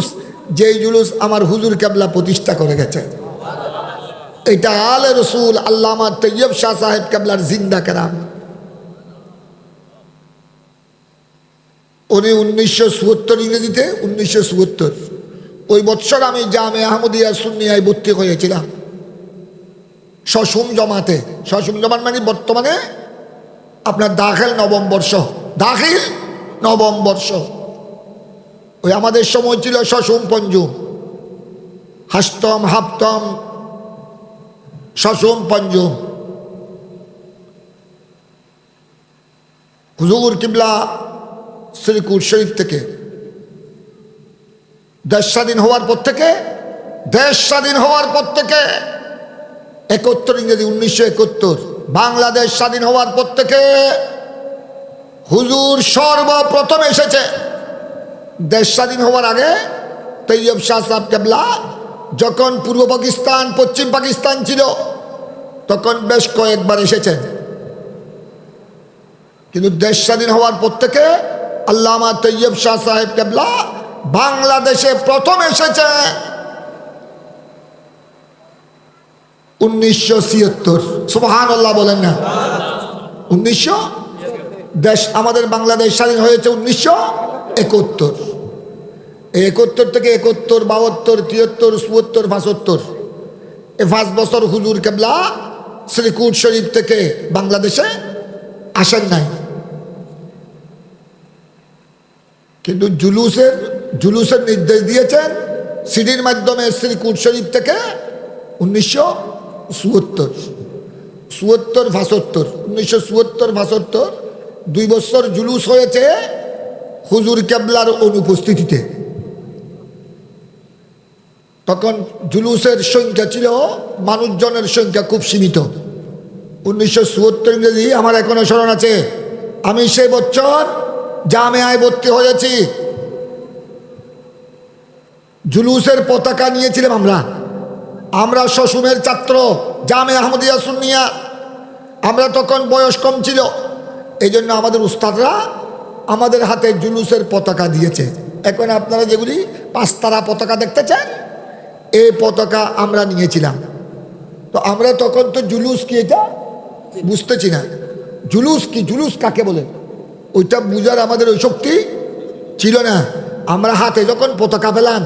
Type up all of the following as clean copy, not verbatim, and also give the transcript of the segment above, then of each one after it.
জুলুস, যেই জুলুস আমার হুজুর কেবলা প্রতিষ্ঠা করে গেছে। এটা আলে রসুল আল্লামা তৈয়ব শাহ সাহেব কেবলার জিন্দা কেরাম। উনি 1974 ইংরেজিতে 1974 ওই বৎসর আমি জামে আহমদিয়া সুন্নিয়ায় ভর্তি হয়েছিলাম সসুম জমাতে। সসুম জমাত মানে বর্তমানে আপনার দাখিল নবম বর্ষ, দাখিল নবম বর্ষ। ওই আমাদের সময় ছিল সসুম পঞ্জুম, হাস্তম হাপ্তম সসুম পঞ্জুম। হুজুর কিবলা শ্রীকুট শরীফ থেকে দেশ স্বাধীন হওয়ার পর থেকে, দেশ স্বাধীন হওয়ার পর থেকে 71 ইংরেজি 1971 বাংলাদেশ স্বাধীন হওয়ার পর থেকে হুজুর সর্বপ্রথম এসেছে। দেশ স্বাধীন হওয়ার আগে তৈয়ব শাহ সাহেব কেবলা যখন পূর্ব পাকিস্তান পশ্চিম পাকিস্তান ছিল তখন বেশ কয়েকবার এসেছেন, কিন্তু দেশ স্বাধীন হওয়ার পর থেকে আল্লামা তৈয়ব শাহ সাহেব কেবলা বাংলাদেশে প্রথম এসেছে 1976। সুবহানাল্লাহ বলেন না। 1900 দেশ আমাদের বাংলাদেশ স্বাধীন হয়েছে 1971। 71 থেকে 71, 72, 73, 74, 75 এই 5 বছর হুজুর কেবলা শ্রীকুট শরীফ থেকে বাংলাদেশে আসেন নাই। কিন্তু জুলুসের নির্দেশ দিয়েছেন সিডির মাধ্যমে শ্রীকুট শরীফ থেকে 1974, 75, 1974, 2 বছর জুলুস হয়েছে হুজুর কেবলার অনুপস্থিতিতে। তখন জুলুসের সংখ্যা ছিল, মানুষজনের সংখ্যা খুব সীমিত। 1974 ইংরেজি আমার এখনো স্মরণ আছে। আমি সেই বছর জামেয়ায় ভর্তি হয়েছি। জুলুসের পতাকা নিয়েছিলাম আমরা সসুমের ছাত্র, জামে আহমদিয়া সুন্নিয়া। আমরা তখন বয়স কম ছিল, এই জন্য আমাদের উস্তাদরা আমাদের হাতে জুলুসের পতাকা দিয়েছে। এখন আপনারা যেগুলি 5 তারা পতাকা দেখতেছেন, এই পতাকা আমরা নিয়েছিলাম। তো আমরা তখন তো জুলুস কি এটা বুঝতেছি না, জুলুস কি, জুলুস কাকে বলে ওইটা বুঝার আমাদের ওই শক্তি ছিল না। আমরা হাতে যখন পতাকা পেলাম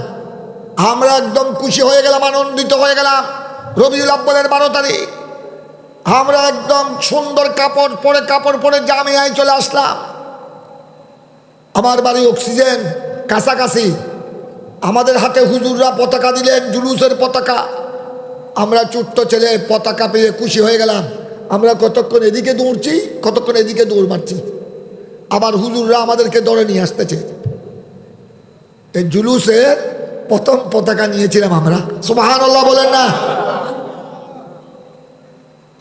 আমরা একদম খুশি হয়ে গেলাম, আনন্দিত হয়ে গেলাম। রবিউল আব্বালের 12 তারিখ আমরা একদম সুন্দর কাপড় পরে জামিয়ায় চলে আসলাম। আমার বাড়ি অক্সিজেন কাছাকাছি, আমাদের হাতে হুজুররা পতাকা দিলেন, জুলুসের পতাকা। আমরা ছোট্ট ছেলে পতাকা পেয়ে খুশি হয়ে গেলাম। আমরা কতক্ষণ এদিকে দৌড়ছি, কতক্ষণ এদিকে দৌড় মারছি, আবার হুজুররা আমাদেরকে ধরে নিয়ে আসতেছে। এই জুলুসের প্রথম পতাকা নিয়েছিলাম আমরা। সুবহানাল্লাহ বলেন না।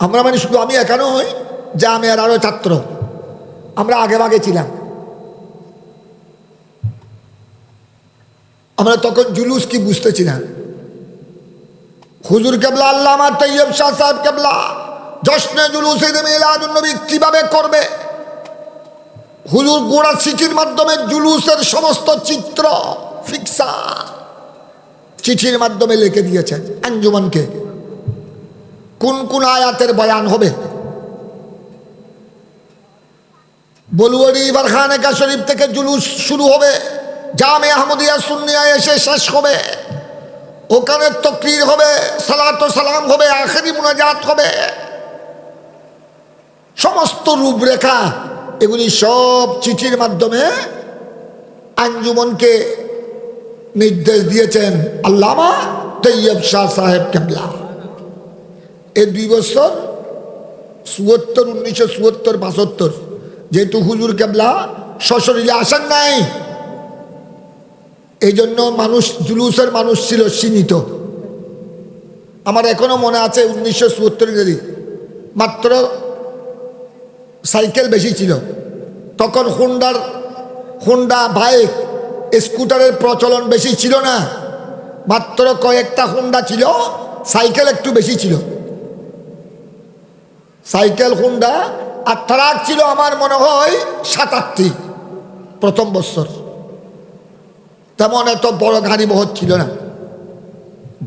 আমরা মানে শুধু আমি একা নই, জামিয়ার আরো ছাত্র, আমরা আগে ভাগে ছিলাম। আমরা তখন জুলুস কি বুঝতেছি না। হুজুর কেবলা আল্লামা তৈয়ব শাহ সাহেব কেবলা জশ্নে জুলুসে মিলাদুন নবী কিভাবে করবে, হুজুর গোড়া চিঠির মাধ্যমে জুলুসের সমস্ত চিত্র ফিক্সা চিঠির মাধ্যমে লিখে দিয়েছেন আঞ্জুমানকে। কোন কোন আয়াতের বয়ান হবে, বলুয়ারি বারখানেকা শরীফ থেকে জুলুস শুরু হবে, জামে আহমদিয়া সুন্নিয়া এসে শেষ হবে, ওখানে তাকরীর হবে, সালাত ও সালাম হবে, আখেরি মুনাজাত হবে, সমস্ত রূপরেখা এগুলি সব চিঠির মাধ্যমে আঞ্জুমনকে নির্দেশ দিয়েছেন আল্লামা তৈয়ব শাহ সাহেব কেবলা। এই 2 বছর 74, 1974, 75 যেহেতু হুজুর কেবলা সশরীরে আসেন নাই, এই জন্য মানুষ জুলুসের মানুষ ছিল সীমিত। আমার এখনো মনে আছে 1974 মাত্র সাইকেল বেশি ছিল। তখন হোন্ডা বাইক স্কুটারের প্রচলন বেশি ছিল না, মাত্র কয়েকটা হোন্ডা ছিল, সাইকেল একটু বেশি ছিল। সাইকেল হোন্ডা আর ট্রাক ছিল আমার মনে হয় 7-8টি প্রথম বছর। তেমন এত বড় গাড়ি বহর ছিল না।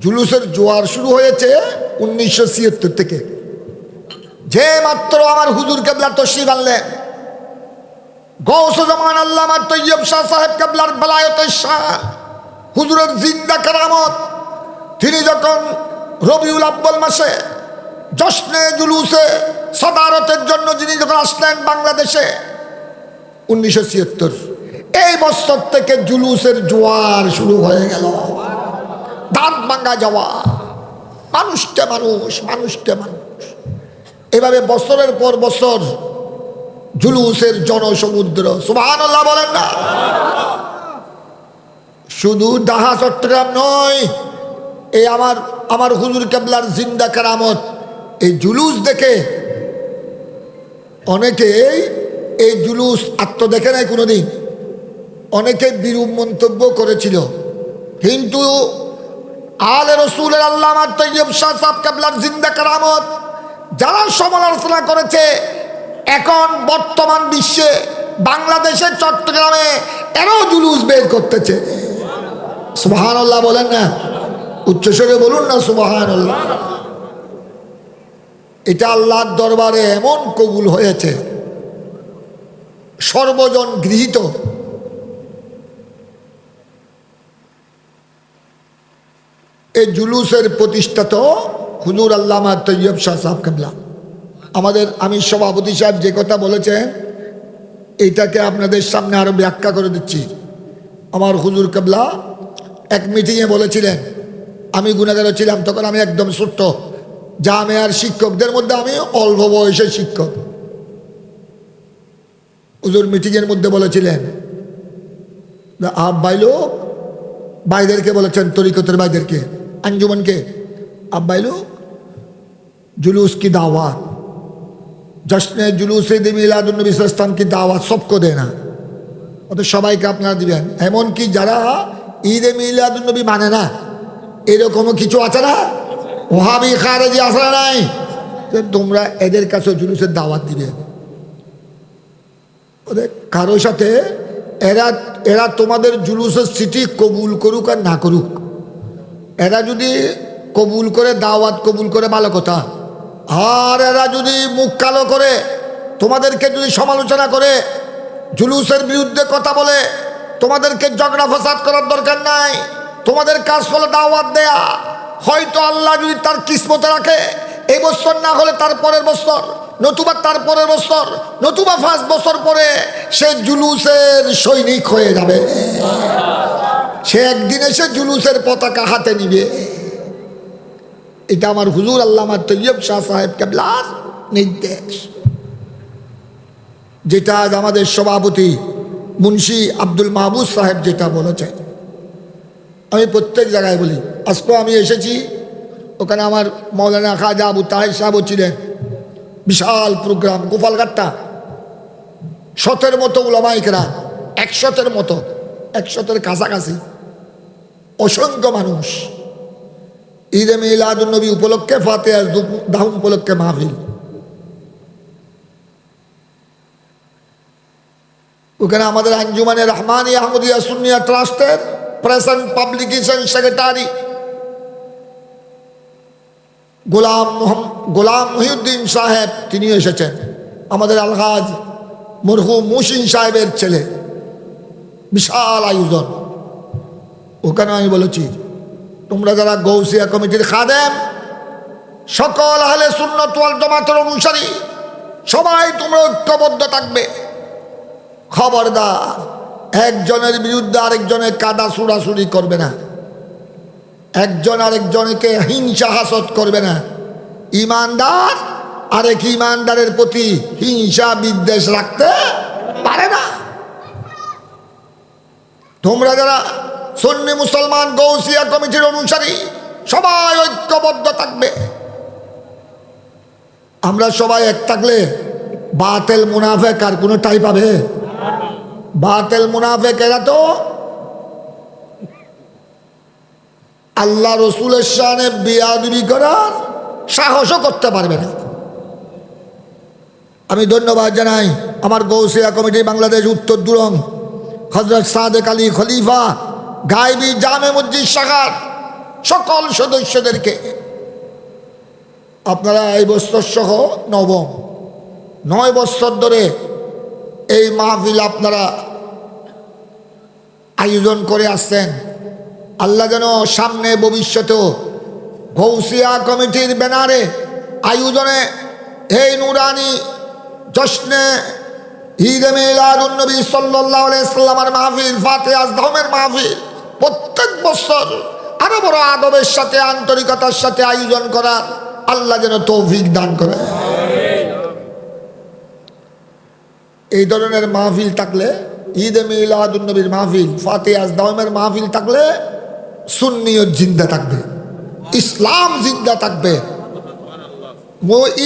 জুলুসের জোয়ার শুরু হয়েছে 1976 থেকে। যে মাত্র আমার হুজুর কেবলা তশরিফ আনলেন, গৌস জামান আল্লামা তৈয়ব শাহ সাহেব কেবলার বেলায়েতের শাহ, হুজুরের জিন্দা কারামত, তিনি যখন রবিউল আব্বাল মাসে জশ্নে জুলুসে সদারতের জন্য যিনি যখন আসলেন বাংলাদেশে 1976, এই বছর থেকে জুলুসের জোয়ার শুরু হয়ে গেল। দাঁত ভাঙ্গা যাওয়া, মানুষকে মানুষ, মানুষকে মানুষ, এভাবে বছরের পর বছর জুলুসের জনসমুদ্র। সুবহানাল্লাহ বলেন না? শুধু ঢাকা চট্টগ্রাম নয়, এই আমার হুজুর কেবলার জিন্দা কারামত, এই জুলুস দেখে অনেকেই এই জুলুস দেখে নাই কোনোদিন, অনেকে বিরূপ মন্তব্য করেছিল। কিন্তু আলে রসুলের আল্লামা তৈয়ব শাহ সাহেব কেবলার জিন্দা কারামত যারা সমালোচনা করেছে, এখন বর্তমান বিশ্বে বাংলাদেশের চট্টগ্রামে এরাও জুলুস বের করতেছে। সুবহানাল্লাহ বলেন না? উচ্চস্বরে বলুন না সুবহানাল্লাহ। এটা আল্লাহর দরবারে এমন কবুল হয়েছে, সর্বজন গৃহীত। এই জুলুসের প্রতিষ্ঠাতা হুজুর আল্লামা তৈয়ব শাহ সাহেব কেবলা। আমাদের আমির সভাপতি সাহেব যে কথা বলেছেন, এইটাকে আপনাদের সামনে আরো ব্যাখ্যা করে দিচ্ছি। আমার হুজুর কেবলা এক মিটিংয়ে বলেছিলেন, আমি গুনাহগার ছিলাম, তখন আমি একদম ছোট্ট, জামিয়ার শিক্ষকদের মধ্যে আমি অল্প বয়সের শিক্ষক। হুজুর মিটিংয়ের মধ্যে বলেছিলেন, আপ ভাই লোক, ভাইদেরকে বলেছেন, তরিকতের ভাইদেরকে, अंजुमन के, अब भाई लोग जुलूस की दावत, जश्न जुलूस मिलादुन्नबी सल्लल्लाहु अलैहि वसल्लम की दावत सबको देना, तो সবাইকে আপনারা দিবেন। এমনকি যারা ঈদে মিলাদুন্নবী মানে না, এরকমও কিছু আছে না, ওহাবি খারেজি আছে না নাই, তোমরা এদের কাছে জুলুসের দাওয়াত দিবে। ওদের কারো সাথে এরা তোমাদের জুলুসের সিটি কবুল করুক আর না করুক, এরা যদি কবুল করে, দাওয়াত কবুল করে, ভালো কথা। আর এরা যদি মুখ কালো করে, তোমাদেরকে যদি সমালোচনা করে, জুলুসের বিরুদ্ধে কথা বলে, তোমাদেরকে ঝগড়া ফাসাদ করার দরকার নাই। তোমাদের কাজ হলো দাওয়াত দেয়া। হয়তো আল্লাহ যদি তার কিসমতে রাখে, এই বছর না হলে তার পরের বছর, নতুবা তার পরের বছর, নতুবা 5 বছর পরে সে জুলুসের সৈনিক হয়ে যাবে। সে একদিন এসে জুলুসের পতাকা হাতে নিবে। এটা আমার হুজুর আল্লামা তৈয়ব শাহ সাহেব কেবলার নির্দেশ, যেটা আজ আমাদের সভাপতি মুন্সি আব্দুল মাহবুব সাহেব যেটা বলেছেন। আমি প্রত্যেক জায়গায় বলি, আজকে আমি এসেছি, ওখানে আমার মৌলানা খাজা আবু তাহের সাহেবও ছিলেন, বিশাল প্রোগ্রাম, গোপালঘাটটা 100-এর মতো উলামায়ে কেরাম, 100-এর মতো, 100-এর কাছাকাছি, অসংখ্য মানুষ। ঈদে মিলাদুন্নবী উপলক্ষে, ফাতিহা দাহন উপলক্ষে মাহফিল। ওখানে আমাদের আঞ্জুমানে রহমানী আহমদিয়া সুন্নিয়া ট্রাস্টের প্রেজেন্ট পাবলিকেশন সেক্রেটারি গোলাম মহিউদ্দিন সাহেব, তিনি এসেছেন। আমাদের আলহাজ মরহুম মুহসিন সাহেবের ছেলে, বিশাল আয়োজন। ওখানে আমি বলেছি, তোমরা যারা গৌসিয়া কমিটির খাদেম, সকল আহলে সুন্নাত ওয়াল জামাতের অনুসারী, সবাই তোমরা ঐক্যবদ্ধ থাকবে। খবরদার একজনের বিরুদ্ধে আরেকজনের কাদা ছুড়াছুড়ি করবে না, একজন আরেকজনকে হিংসা হাসদ করবে না। ইমানদার আরেক ইমানদারের প্রতি হিংসা বিদ্বেষ রাখতে পারে না। তোমরা যারা সুন্নি মুসলমান গৌসিয়া কমিটির অনুসারী, সবাই ঐক্যবদ্ধ থাকবে। আমরা সবাই এক থাকলে বাতেল মুনাফেক আর কোনো ঠাঁই পাবে? বাতেল মুনাফেক এরা তো আল্লাহ রসুলের শানে বেয়াদবি করার সাহসও করতে পারবে না। আমি ধন্যবাদ জানাই আমার গৌসিয়া কমিটি বাংলাদেশ উত্তর দুরং হযরত সাদেক আলী খলিফা গায়বী জামে মসজিদ শাখার সকল সদস্যদেরকে আপনারা এই বছর সহ নবম 9 বছর ধরে এই মাহফিল আপনারা আয়োজন করে আসছেন। আল্লাহ যেন সামনে ভবিষ্যতেও গৌসিয়া কমিটির ব্যানারে আয়োজনে এই নুরানি জশ্নে ঈদে মিলাদুন নবী সাল্লাল্লাহু আলাইহি সাল্লামের মাহফিল, ফাতিহা আজদমের মাহফিল প্রত্যেক বছর আরো বড় আদবের সাথে আন্তরিকতার সাথে আয়োজন করার আল্লাহ যেন তৌফিক দান করে। এই ধরনের মাহফিল থাকলে, ঈদে মিলাদুন নবীর মাহফিল, ফাতিহা আজদমের মাহফিল থাকলে সুন্নিয়ত জিন্দা থাকবে, ইসলাম জিন্দা থাকবে।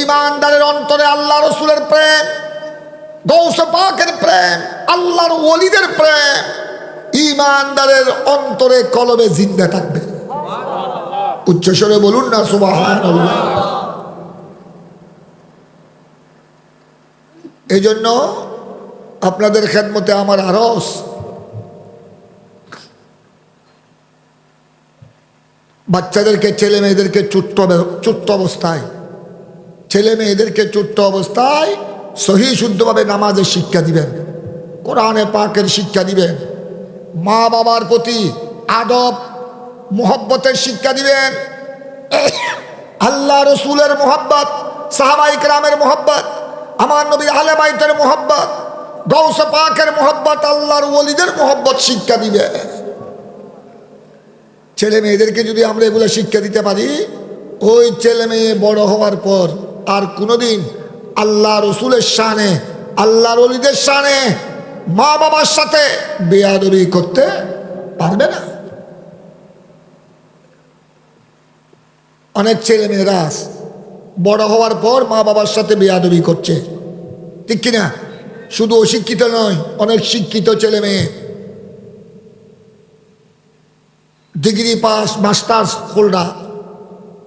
ঈমানদারের অন্তরে আল্লাহ রসুলের প্রেম, গৌসে পাকের প্রেম, আল্লাহর ওলিদের প্রেম ঈমানদারের অন্তরে কলবে জিন্দা থাকবে। উচ্চস্বরে বলুন না সুবহানাল্লাহ। এই জন্য আপনাদের খেদমতে আমার আরজ, বাচ্চাদেরকে, ছেলে মেয়েদেরকে ছোট্ট অবস্থায়, ছেলে মেয়েদেরকে ছোট্ট অবস্থায় সহি শুদ্ধভাবে নামাজের শিক্ষা দিবেন, কোরআনে পাকের শিক্ষা দিবেন, মা বাবার প্রতি আদব মুহব্বতের শিক্ষা দিবেন, আল্লাহ রসুলের মোহব্বত, সাহাবায়ে কেরামের মোহব্বত, আমার নবীর আহলে বাইতের মোহব্বত, গৌসে পাকের মোহব্বত, আল্লাহর ওলিদের মোহব্বত শিক্ষা দিবে। ছেলে মেয়েদেরকে যদি আমরা এগুলো শিক্ষা দিতে পারি, ওই ছেলে মেয়ে বড় হওয়ার পর আর কোনোদিন আল্লাহ রসুলের শানে, আল্লাহর ওলিদের শানে, মা বাবার সাথে বেয়াদবি করতে পারবে না। অনেক ছেলে মেয়েরা বড় হওয়ার পর মা বাবার সাথে বেয়াদবি করছে, ঠিক কিনা? শুধু অশিক্ষিত নয়, অনেক শিক্ষিত ছেলে মেয়ে, ডিগ্রি পাস, মাস্টার্স হোল্ডার,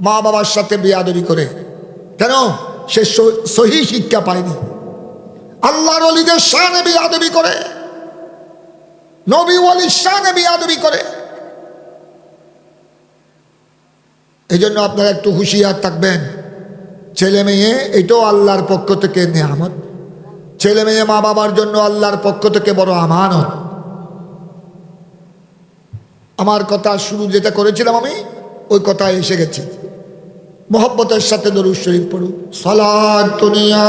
মা বাবার সাথে বেয়াদবি করে। কেন? সে সহি শিক্ষা পায়নি। আল্লাহর ওলিদের শানে বেয়াদবি করে, নবী ওলির শানে বেয়াদবি করে। এই জন্য আপনারা একটু হুঁশিয়ার থাকবেন। ছেলে মেয়ে এটাও আল্লাহর পক্ষ থেকে নেয়ামত, ছেলে মেয়ে মা বাবার জন্য আল্লাহর পক্ষ থেকে বড় আমানত। আমার কথা শুরু যেটা করেছিলাম আমি, ওই কথায় এসে গেছি। মোহব্বতের সাথে দরুদ শরীফ পড়ুন। সালাত দুনিয়া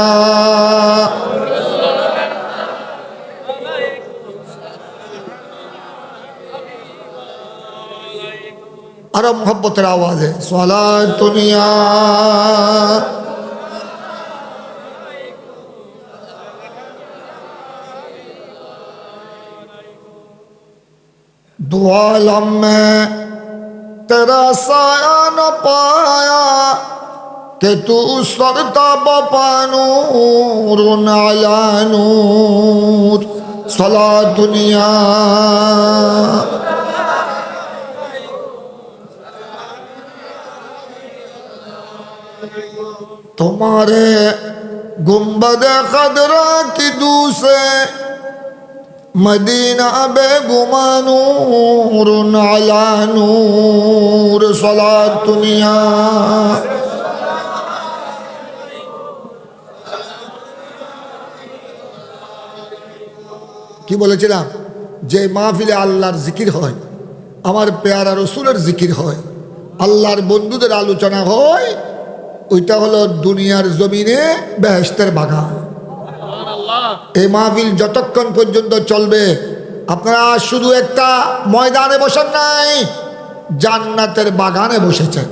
আরো মোহব্বতের আওয়াজে সালাত দুনিয়া दो आलम में तेरा साया न पाया कि तू सरता बपा नूर अला नूर सला दुनिया तुम्हारे गुंबद खदरा की दूसे मदीना बेगुमा नूर अला नूर सलात दुनिया। কি বলেছিলাম? যে মাহফিলে আল্লাহর জিকির হয়, আমার পেয়ারা রসুলের জিকির হয়, আল্লাহর বন্ধুদের আলোচনা হয়, ওইটা হলো দুনিয়ার জমিনে বেহেশতের বাগান। এই মাহফিল যতক্ষণ পর্যন্ত চলবে, আপনারা শুধু একটা ময়দানে বসেন নাই, জান্নাতের বাগানে বসেছেন।